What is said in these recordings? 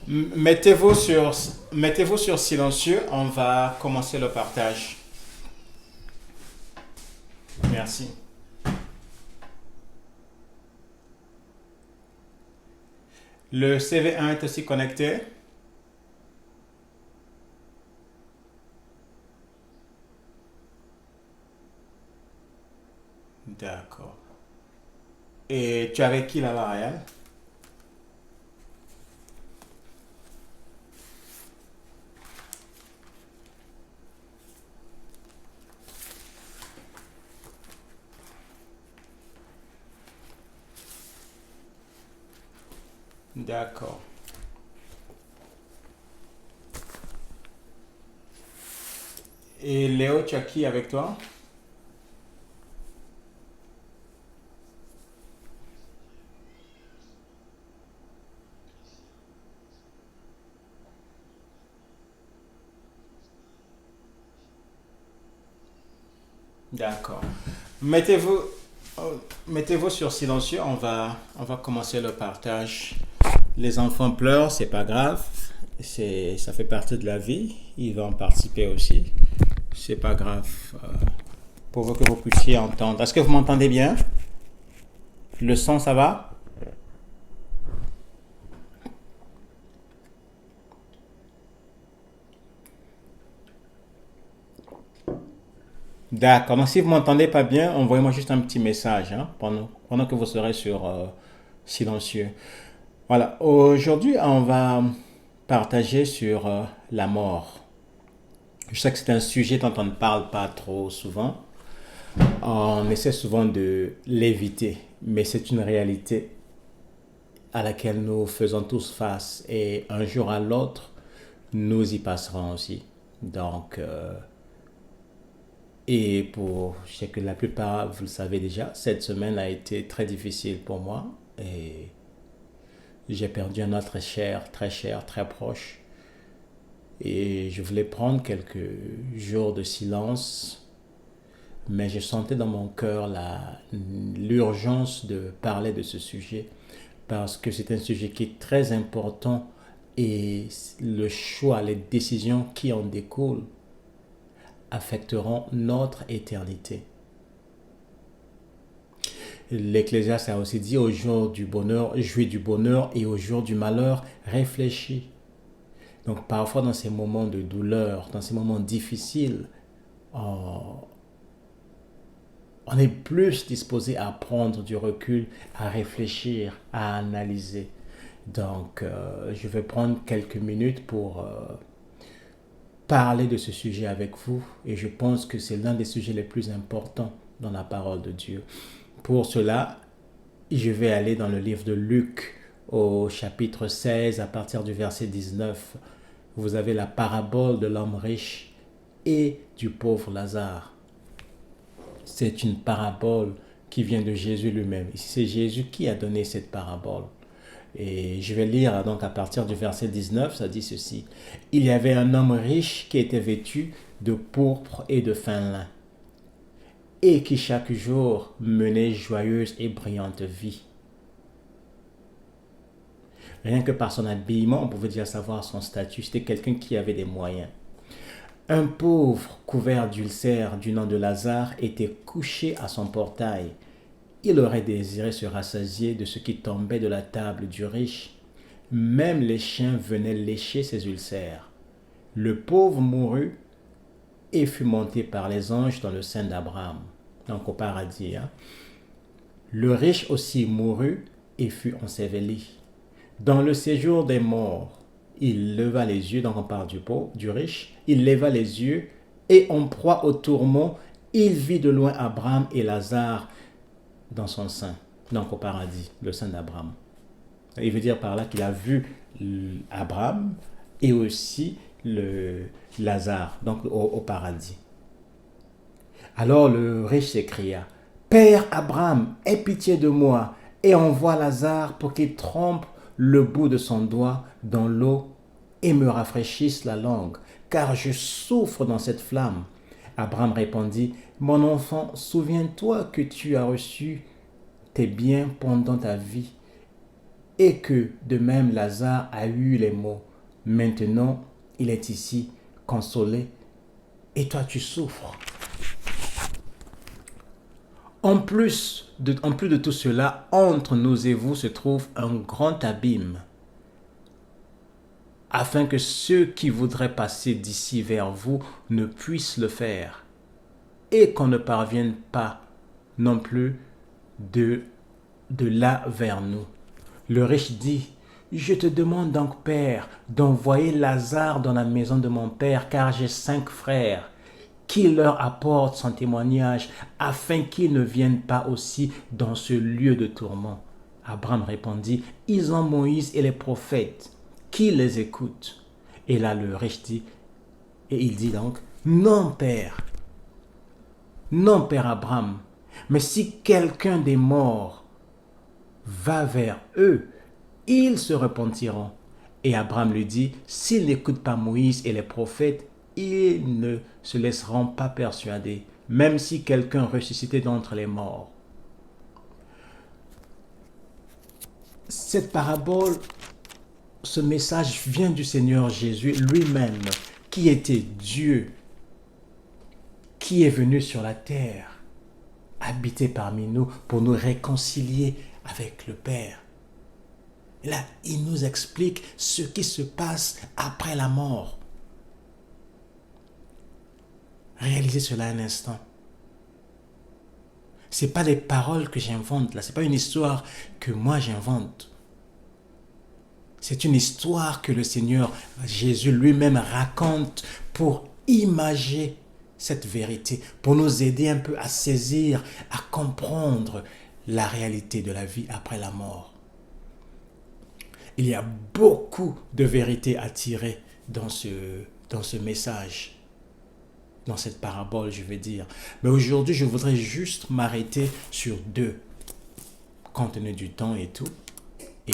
Mettez-vous sur silencieux. On va commencer le partage. Merci. Le CV1 est aussi connecté. D'accord. Et tu es avec qui là-bas, Ryan? D'accord. Et Léo, tu as qui avec toi? D'accord. Mettez-vous mettez-vous sur silencieux. On va commencer le partage. Les enfants pleurent, c'est pas grave. Ça fait partie de la vie. Ils vont participer aussi. C'est pas grave. Pour que vous puissiez entendre. Est-ce que vous m'entendez bien? Le son, ça va? D'accord. Donc, si vous m'entendez pas bien, envoyez-moi juste un petit message hein, pendant que vous serez sur silencieux. Voilà. Aujourd'hui, on va partager sur la mort. Je sais que c'est un sujet dont on ne parle pas trop souvent. On essaie souvent de l'éviter, mais c'est une réalité à laquelle nous faisons tous face et un jour à l'autre, nous y passerons aussi. Donc, je sais que la plupart, vous le savez déjà, cette semaine a été très difficile pour moi et j'ai perdu un autre cher, très proche. Et je voulais prendre quelques jours de silence, mais je sentais dans mon cœur l'urgence de parler de ce sujet parce que c'est un sujet qui est très important et le choix, les décisions qui en découlent affecteront notre éternité. L'Ecclésiaste a aussi dit au jour du bonheur, jouis du bonheur et au jour du malheur, réfléchis. Donc parfois dans ces moments de douleur, dans ces moments difficiles, on, on est plus disposé à prendre du recul, à réfléchir, à analyser. Donc je vais prendre quelques minutes pour parler de ce sujet avec vous et je pense que c'est l'un des sujets les plus importants dans la parole de Dieu. Pour cela, je vais aller dans le livre de Luc au chapitre 16 à partir du verset 19. Vous avez la parabole de l'homme riche et du pauvre Lazare. C'est une parabole qui vient de Jésus lui-même. Ici, c'est Jésus qui a donné cette parabole. Et je vais lire donc à partir du verset 19, ça dit ceci. Il y avait un homme riche qui était vêtu de pourpre et de fin lin, et qui chaque jour menait joyeuse et brillante vie. Rien que par son habillement, on pouvait déjà savoir son statut. C'était quelqu'un qui avait des moyens. Un pauvre couvert d'ulcères du nom de Lazare était couché à son portail. Il aurait désiré se rassasier de ce qui tombait de la table du riche. Même les chiens venaient lécher ses ulcères. Le pauvre mourut et fut monté par les anges dans le sein d'Abraham, donc au paradis. Hein. Le riche aussi mourut et fut enseveli. Dans le séjour des morts, il leva les yeux, donc on parle du pauvre, du riche, il leva les yeux et en proie au tourment, il vit de loin Abraham et Lazare dans son sein, donc au paradis, le sein d'Abraham. Il veut dire par là qu'il a vu Abraham et aussi le Lazare, donc au paradis. Alors le riche s'écria, Père Abraham, aie pitié de moi et envoie Lazare pour qu'il trempe le bout de son doigt dans l'eau et me rafraîchisse la langue, car je souffre dans cette flamme. Abraham répondit, Mon enfant, souviens-toi que tu as reçu tes biens pendant ta vie, et que de même Lazare a eu les maux. Maintenant, il est ici, consolé, et toi tu souffres. En plus de tout cela, entre nous et vous se trouve un grand abîme, afin que ceux qui voudraient passer d'ici vers vous ne puissent le faire, et qu'on ne parvienne pas non plus de là vers nous. Le riche dit, je te demande donc, Père, d'envoyer Lazare dans la maison de mon Père, car j'ai 5 frères, qu'il leur apporte son témoignage, afin qu'ils ne viennent pas aussi dans ce lieu de tourment. Abraham répondit, ils ont Moïse et les prophètes, qui les écoutent. Et là le riche dit, et il dit donc, non, Père Abraham, mais si quelqu'un des morts va vers eux, ils se repentiront. Et Abraham lui dit, s'ils n'écoutent pas Moïse et les prophètes, ils ne se laisseront pas persuader, même si quelqu'un ressuscité d'entre les morts. Cette parabole, ce message vient du Seigneur Jésus lui-même, qui était Dieu, qui est venu sur la terre, habiter parmi nous pour nous réconcilier avec le Père. Et là, il nous explique ce qui se passe après la mort. Réalisez cela un instant. Ce n'est pas des paroles que j'invente, là. Ce n'est pas une histoire que moi j'invente. C'est une histoire que le Seigneur Jésus lui-même raconte pour imager cette vérité, pour nous aider un peu à saisir, à comprendre la réalité de la vie après la mort. Il y a beaucoup de vérités à tirer dans ce message, dans cette parabole, je vais dire. Mais aujourd'hui, je voudrais juste m'arrêter sur 2, compte tenu du temps et tout.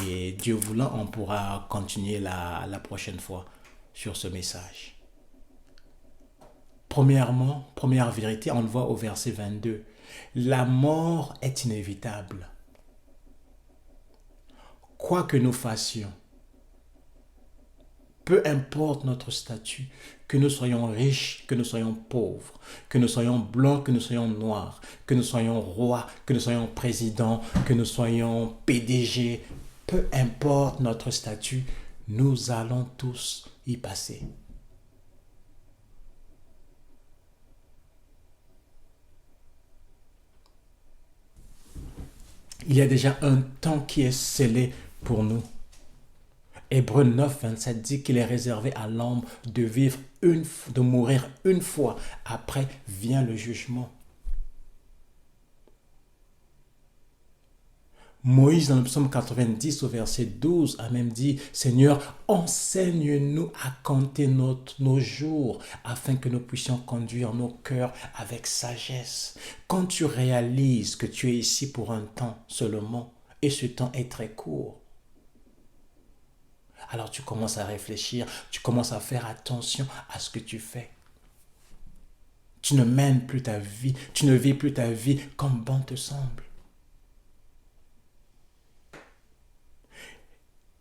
Et Dieu voulant, on pourra continuer la prochaine fois sur ce message. Premièrement, première vérité, on le voit au verset 22. La mort est inévitable. Quoi que nous fassions, peu importe notre statut, que nous soyons riches, que nous soyons pauvres, que nous soyons blancs, que nous soyons noirs, que nous soyons rois, que nous soyons présidents, que nous soyons PDG, peu importe notre statut, nous allons tous y passer. Il y a déjà un temps qui est scellé pour nous. Hébreux 9, 27 dit qu'il est réservé à l'homme de vivre de mourir une fois. Après vient le jugement. Moïse, dans le psaume 90, au verset 12, a même dit, Seigneur, enseigne-nous à compter nos jours, afin que nous puissions conduire nos cœurs avec sagesse. Quand tu réalises que tu es ici pour un temps seulement, et ce temps est très court, alors tu commences à réfléchir, tu commences à faire attention à ce que tu fais. Tu ne mènes plus ta vie, tu ne vis plus ta vie comme bon te semble.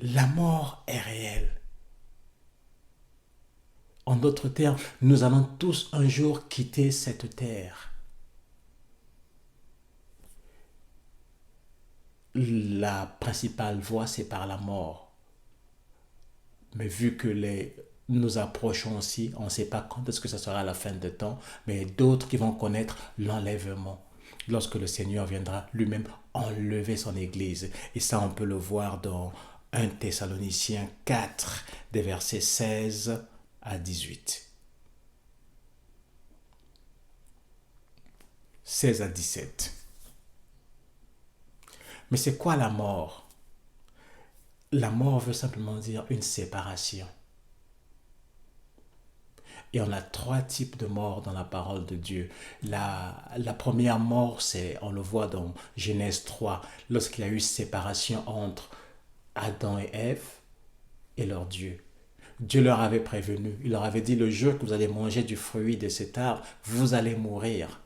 La mort est réelle. En d'autres termes, nous allons tous un jour quitter cette terre. La principale voie, c'est par la mort. Mais vu que nous approchons aussi, on ne sait pas quand est-ce que ça sera la fin de temps, mais d'autres qui vont connaître l'enlèvement, lorsque le Seigneur viendra lui-même enlever son Église. Et ça, on peut le voir dans 1 Thessaloniciens 4, des versets 16 à 18. 16 à 17. Mais c'est quoi la mort? La mort veut simplement dire une séparation. Et on a 3 types de morts dans la parole de Dieu. La première mort, on le voit dans Genèse 3, lorsqu'il y a eu séparation entre Adam et Ève et leur Dieu. Dieu leur avait prévenu, il leur avait dit, le jour que vous allez manger du fruit de cet arbre, vous allez mourir.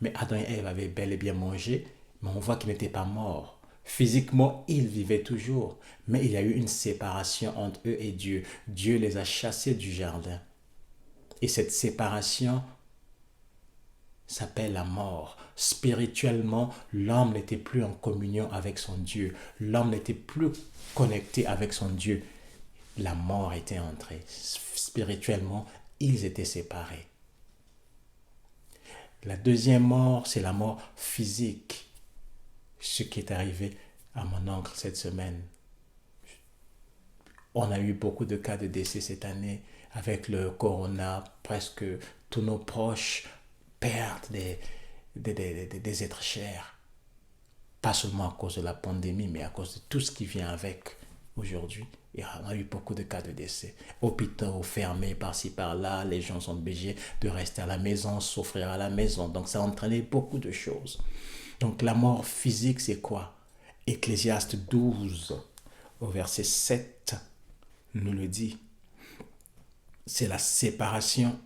Mais Adam et Ève avaient bel et bien mangé, mais on voit qu'ils n'étaient pas morts. Physiquement, ils vivaient toujours, mais il y a eu une séparation entre eux et Dieu. Dieu les a chassés du jardin. Et cette séparation s'appelle la mort. Spirituellement, l'homme n'était plus en communion avec son Dieu. L'homme n'était plus connecté avec son Dieu. La mort était entrée. Spirituellement, ils étaient séparés. La deuxième mort, c'est la mort physique. Ce qui est arrivé à mon oncle cette semaine. On a eu beaucoup de cas de décès cette année. Avec le corona, presque tous nos proches perdent des êtres chers. Pas seulement à cause de la pandémie, mais à cause de tout ce qui vient avec aujourd'hui. Et on a eu beaucoup de cas de décès. Hôpitaux fermés par-ci par-là, les gens sont obligés de rester à la maison, souffrir à la maison. Donc ça a entraîné beaucoup de choses. Donc la mort physique, c'est quoi? Ecclésiaste 12, au verset 7, nous le dit. C'est la séparation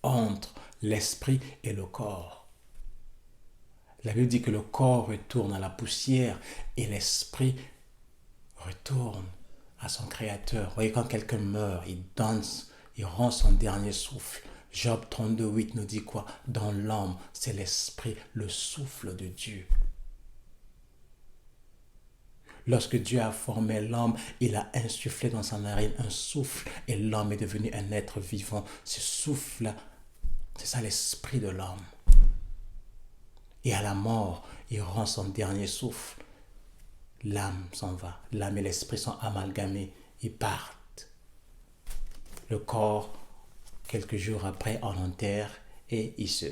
entre l'esprit et le corps. La Bible dit que le corps retourne à la poussière et l'esprit retourne à son Créateur. Vous voyez, quand quelqu'un meurt, il danse, il rend son dernier souffle. Job 32, 8 nous dit quoi? Dans l'homme, c'est l'esprit, le souffle de Dieu. Lorsque Dieu a formé l'homme, il a insufflé dans sa narine un souffle et l'homme est devenu un être vivant. Ce souffle, c'est ça l'esprit de l'homme. Et à la mort, il rend son dernier souffle. L'âme s'en va. L'âme et l'esprit sont amalgamés. Ils partent. Le corps, quelques jours après, on l'enterre et il se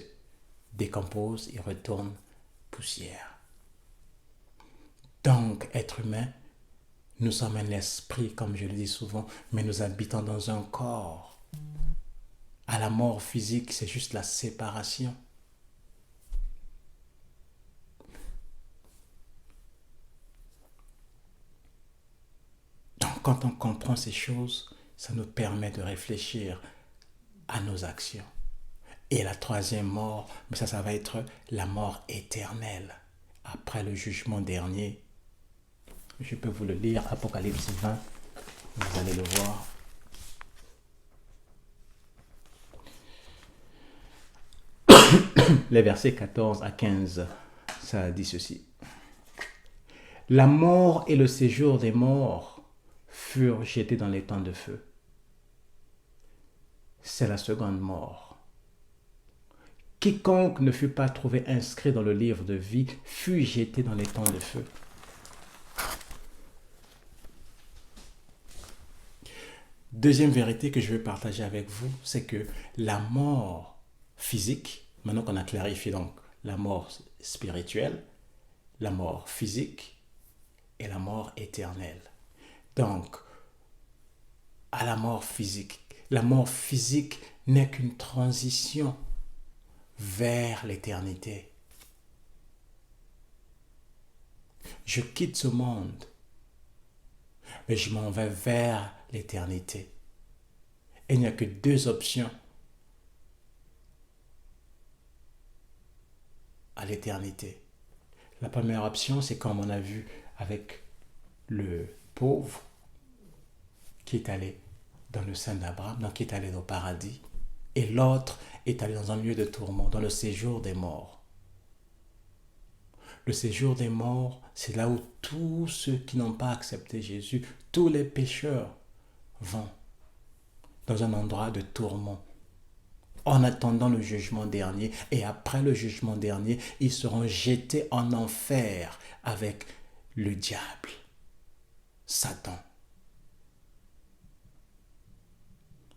décompose, il retourne poussière. Donc, être humain, nous sommes un esprit, comme je le dis souvent, mais nous habitons dans un corps. À la mort physique, c'est juste la séparation. Donc, quand on comprend ces choses, ça nous permet de réfléchir à nos actions. Et la troisième mort, mais ça va être la mort éternelle. Après le jugement dernier, je peux vous le lire, Apocalypse 20, vous allez le voir. Les versets 14 à 15, ça dit ceci. La mort et le séjour des morts furent jetés dans les temps de feu. C'est la seconde mort. Quiconque ne fut pas trouvé inscrit dans le livre de vie fut jeté dans les temps de feu. Deuxième vérité que je veux partager avec vous, c'est que la mort physique, maintenant qu'on a clarifié donc la mort spirituelle, la mort physique et la mort éternelle. Donc, à la mort physique n'est qu'une transition vers l'éternité. Je quitte ce monde, mais je m'en vais vers l'éternité. Et il n'y a que deux options à l'éternité. La première option, c'est comme on a vu avec le pauvre qui est allé dans le sein d'Abraham, donc qui est allé au paradis, et l'autre est allé dans un lieu de tourment, dans le séjour des morts. Le séjour des morts, c'est là où tous ceux qui n'ont pas accepté Jésus, tous les pécheurs, vont dans un endroit de tourment, en attendant le jugement dernier. Et après le jugement dernier, ils seront jetés en enfer avec le diable, Satan.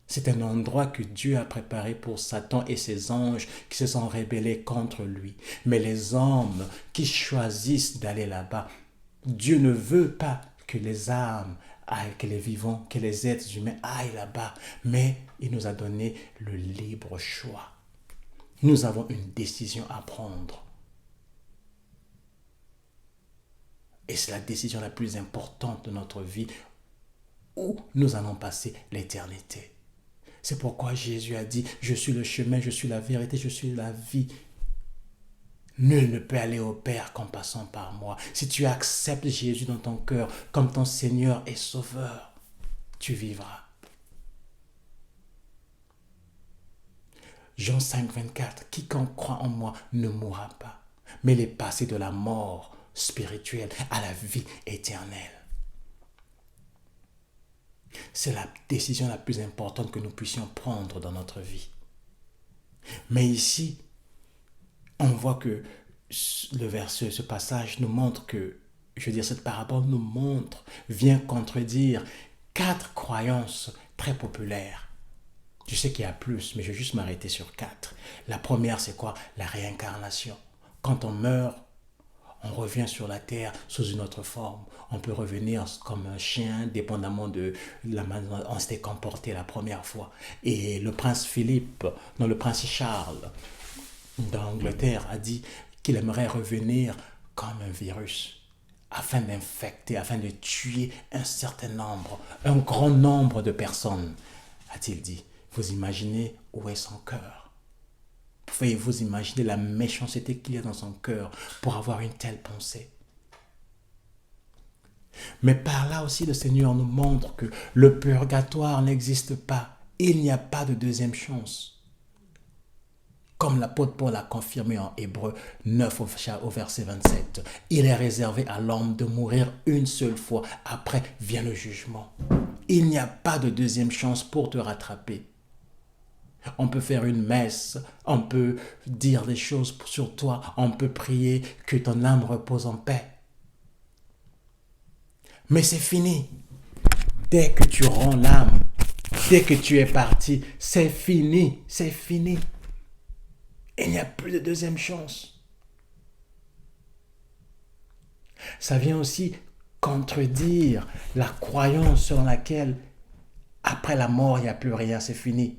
C'est un endroit que Dieu a préparé pour Satan et ses anges qui se sont rebellés contre lui. Mais les hommes qui choisissent d'aller là-bas, Dieu ne veut pas que les âmes aillent, que les vivants, que les êtres humains aillent là-bas. Mais il nous a donné le libre choix. Nous avons une décision à prendre. Et c'est la décision la plus importante de notre vie, où nous allons passer l'éternité. C'est pourquoi Jésus a dit, je suis le chemin, je suis la vérité, je suis la vie. Nul ne peut aller au Père qu'en passant par moi. Si tu acceptes Jésus dans ton cœur comme ton Seigneur et Sauveur, tu vivras. Jean 5, 24. Quiconque croit en moi ne mourra pas, mais il est passé de la mort spirituelle à la vie éternelle. C'est la décision la plus importante que nous puissions prendre dans notre vie. Mais ici, on voit que le verset, ce passage nous montre que, je veux dire, cette parabole nous montre, vient contredire 4 croyances très populaires. Je sais qu'il y a plus, mais je vais juste m'arrêter sur 4. La première, c'est quoi? La réincarnation. Quand on meurt, on revient sur la terre sous une autre forme. On peut revenir comme un chien, dépendamment de la manière dont on s'était comporté la première fois. Et le prince Philippe, non, le prince Charles d'Angleterre a dit qu'il aimerait revenir comme un virus, afin d'infecter, afin de tuer un certain nombre, un grand nombre de personnes, a-t-il dit. Vous imaginez où est son cœur? Pouvez-vous imaginer la méchanceté qu'il y a dans son cœur pour avoir une telle pensée? Mais par là aussi, le Seigneur nous montre que le purgatoire n'existe pas. Il n'y a pas de deuxième chance. Comme l'apôtre Paul a confirmé en Hébreux 9 au verset 27. Il est réservé à l'homme de mourir une seule fois. Après vient le jugement. Il n'y a pas de deuxième chance pour te rattraper. On peut faire une messe, on peut dire des choses sur toi, on peut prier que ton âme repose en paix. Mais c'est fini. Dès que tu rends l'âme, dès que tu es parti, c'est fini, c'est fini. Il n'y a plus de deuxième chance. Ça vient aussi contredire la croyance selon laquelle après la mort, il n'y a plus rien, c'est fini.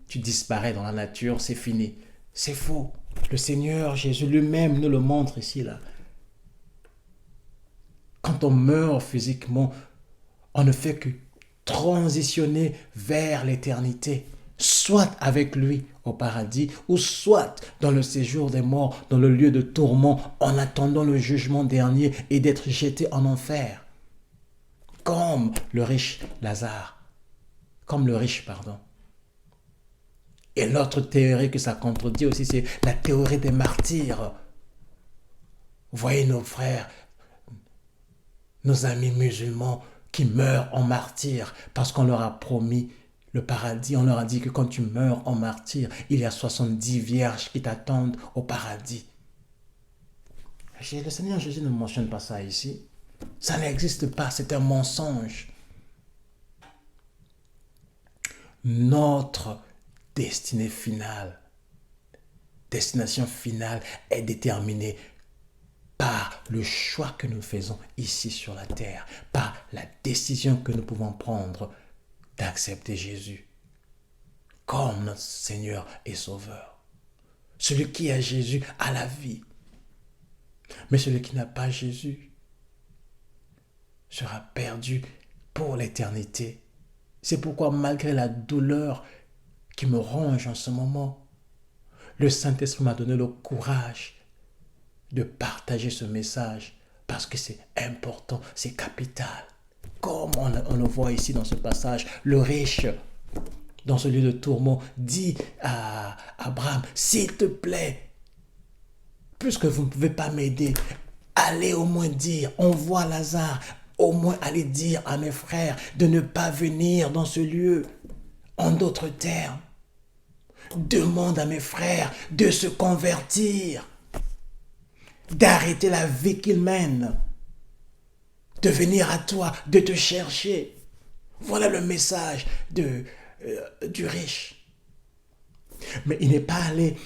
Tu disparais dans la nature, c'est fini. C'est faux. Le Seigneur Jésus lui-même nous le montre ici, là. Quand on meurt physiquement, on ne fait que transitionner vers l'éternité, soit avec lui au paradis, ou soit dans le séjour des morts, dans le lieu de tourment, en attendant le jugement dernier et d'être jeté en enfer. Comme le riche Lazare. Comme le riche, pardon. Et l'autre théorie que ça contredit aussi, c'est la théorie des martyrs. Vous voyez nos frères, nos amis musulmans qui meurent en martyrs parce qu'on leur a promis le paradis. On leur a dit que quand tu meurs en martyr, il y a 70 vierges qui t'attendent au paradis. Le Seigneur Jésus ne mentionne pas ça ici. Ça n'existe pas, c'est un mensonge. Notre destination finale est déterminée par le choix que nous faisons ici sur la terre, par la décision que nous pouvons prendre d'accepter Jésus comme notre Seigneur et Sauveur. Celui qui a Jésus a la vie, mais celui qui n'a pas Jésus sera perdu pour l'éternité. C'est pourquoi malgré la douleur qui me ronge en ce moment, le Saint-Esprit m'a donné le courage de partager ce message parce que c'est important, c'est capital. Comme on le voit ici dans ce passage, le riche, dans ce lieu de tourment, dit à Abraham, s'il te plaît, puisque vous ne pouvez pas m'aider, allez au moins dire, envoie Lazare, au moins allez dire à mes frères de ne pas venir dans ce lieu. En d'autres termes, demande à mes frères de se convertir, d'arrêter la vie qu'ils mènent, de venir à toi, de te chercher. Voilà le message du riche. Mais il n'est pas allé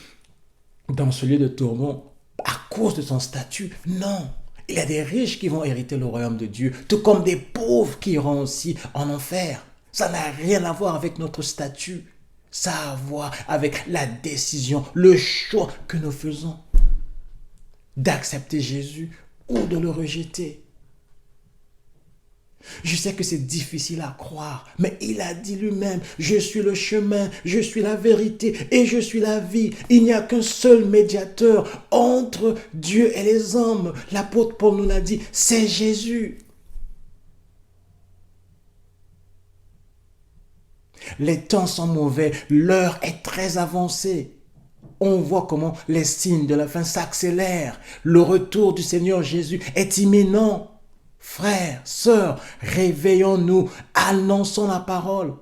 dans ce lieu de tourment à cause de son statut. Non. Il y a des riches qui vont hériter le royaume de Dieu, tout comme des pauvres qui iront aussi en enfer. Ça n'a rien à voir avec notre statut. Ça a à voir avec la décision, le choix que nous faisons d'accepter Jésus ou de le rejeter. Je sais que c'est difficile à croire, mais il a dit lui-même, je suis le chemin, je suis la vérité et je suis la vie. Il n'y a qu'un seul médiateur entre Dieu et les hommes. L'apôtre Paul nous l'a dit, c'est Jésus. Les temps sont mauvais, l'heure est très avancée. On voit comment les signes de la fin s'accélèrent. Le retour du Seigneur Jésus est imminent. Frères, sœurs, réveillons-nous, annonçons la parole.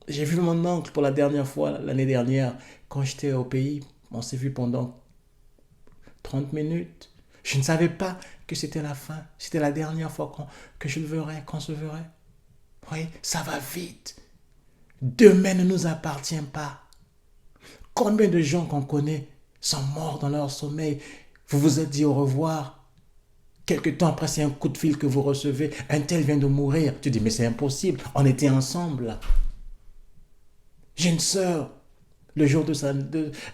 J'ai vu mon oncle pour la dernière fois l'année dernière, quand j'étais au pays. On s'est vu pendant 30 minutes. Je ne savais pas que c'était la fin. C'était la dernière fois que je le verrais, qu'on se verrait. Vous voyez, ça va vite. Demain ne nous appartient pas. Combien de gens qu'on connaît sont morts dans leur sommeil? Vous vous êtes dit au revoir. Quelque temps après, c'est un coup de fil que vous recevez. Un tel vient de mourir. Tu dis, mais c'est impossible. On était ensemble là. J'ai une sœur. Le jour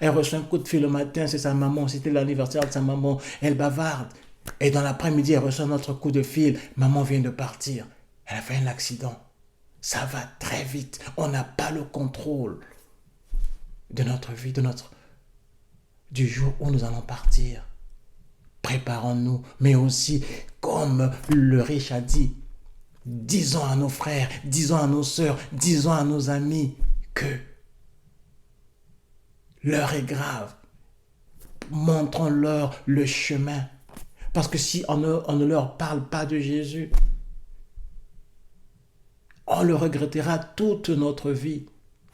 elle reçoit un coup de fil le matin, c'est sa maman. C'était l'anniversaire de sa maman. Elle bavarde. Et dans l'après-midi, elle reçoit un autre coup de fil. Maman vient de partir. Elle a fait un accident. Ça va très vite. On n'a pas le contrôle de notre vie, du jour où nous allons partir. Préparons-nous, mais aussi, comme le riche a dit, disons à nos frères, disons à nos sœurs, disons à nos amis que l'heure est grave. Montrons-leur le chemin. Parce que si on ne leur parle pas de Jésus, on le regrettera toute notre vie.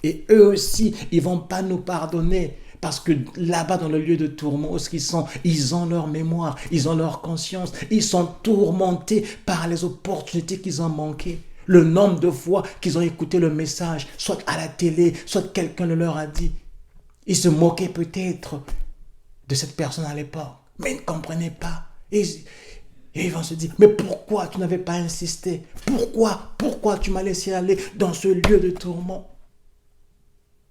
Et eux aussi, ils ne vont pas nous pardonner. Parce que là-bas, dans le lieu de tourment, où ils sont, ils ont leur mémoire, ils ont leur conscience. Ils sont tourmentés par les opportunités qu'ils ont manquées. Le nombre de fois qu'ils ont écouté le message, soit à la télé, soit quelqu'un le leur a dit. Ils se moquaient peut-être de cette personne à l'époque, mais ils ne comprenaient pas. Et ils vont se dire, mais pourquoi tu n'avais pas insisté? Pourquoi tu m'as laissé aller dans ce lieu de tourment?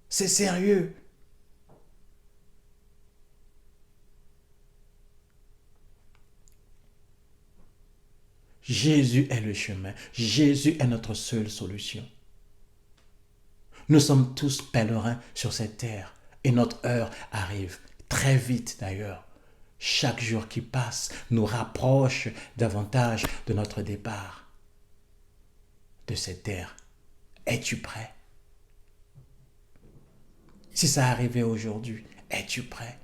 C'est sérieux. Jésus est le chemin. Jésus est notre seule solution. Nous sommes tous pèlerins sur cette terre et notre heure arrive très vite d'ailleurs. Chaque jour qui passe nous rapproche davantage de notre départ de cette terre. Es-tu prêt? Si ça arrivait aujourd'hui, es-tu prêt?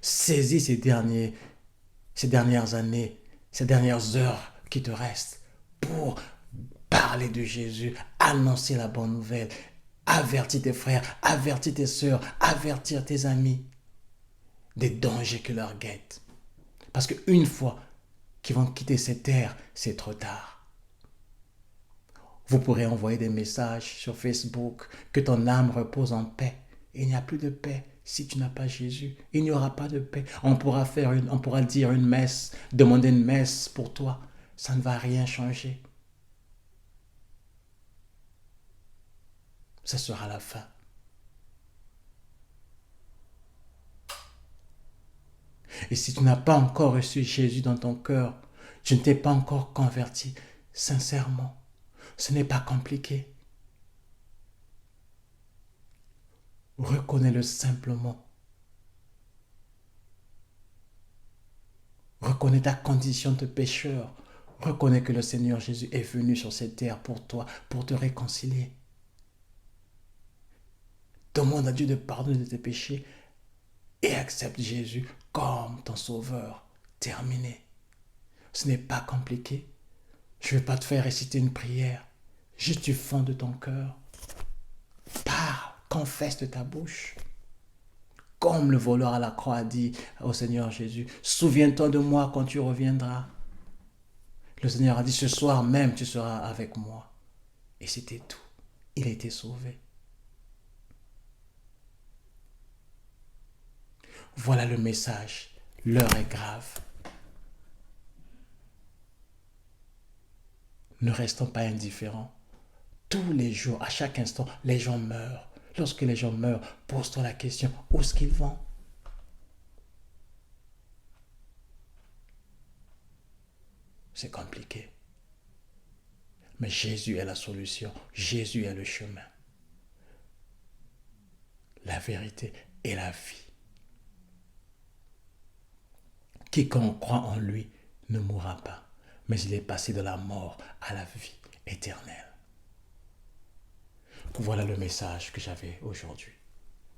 Saisis ces dernières années, ces dernières heures qui te restent pour parler de Jésus, annoncer la bonne nouvelle, avertir tes frères, avertir tes sœurs, avertir tes amis des dangers qui leur guettent. Parce qu'une fois qu'ils vont quitter cette terre, c'est trop tard. Vous pourrez envoyer des messages sur Facebook que ton âme repose en paix. Il n'y a plus de paix si tu n'as pas Jésus. Il n'y aura pas de paix. On pourra dire une messe, demander une messe pour toi. Ça ne va rien changer. Ce sera la fin. Et si tu n'as pas encore reçu Jésus dans ton cœur, tu ne t'es pas encore converti, sincèrement, ce n'est pas compliqué. Reconnais-le simplement. Reconnais ta condition de pécheur. Reconnais que le Seigneur Jésus est venu sur cette terre pour toi, pour te réconcilier. Demande à Dieu de pardonner de tes péchés et accepte Jésus comme ton sauveur. Terminé. Ce n'est pas compliqué. Je ne vais pas te faire réciter une prière. Juste du fond de ton cœur. Parle, confesse de ta bouche. Comme le voleur à la croix a dit au Seigneur Jésus, souviens-toi de moi quand tu reviendras. Le Seigneur a dit, ce soir même tu seras avec moi. Et c'était tout. Il était sauvé. Voilà le message. L'heure est grave. Ne restons pas indifférents. Tous les jours, à chaque instant, les gens meurent. Lorsque les gens meurent, pose-toi la question, où est-ce qu'ils vont? c'est compliqué. Mais Jésus est la solution. Jésus est le chemin, la vérité et la vie. Quiconque croit en lui ne mourra pas, mais il est passé de la mort à la vie éternelle. Voilà le message que j'avais aujourd'hui.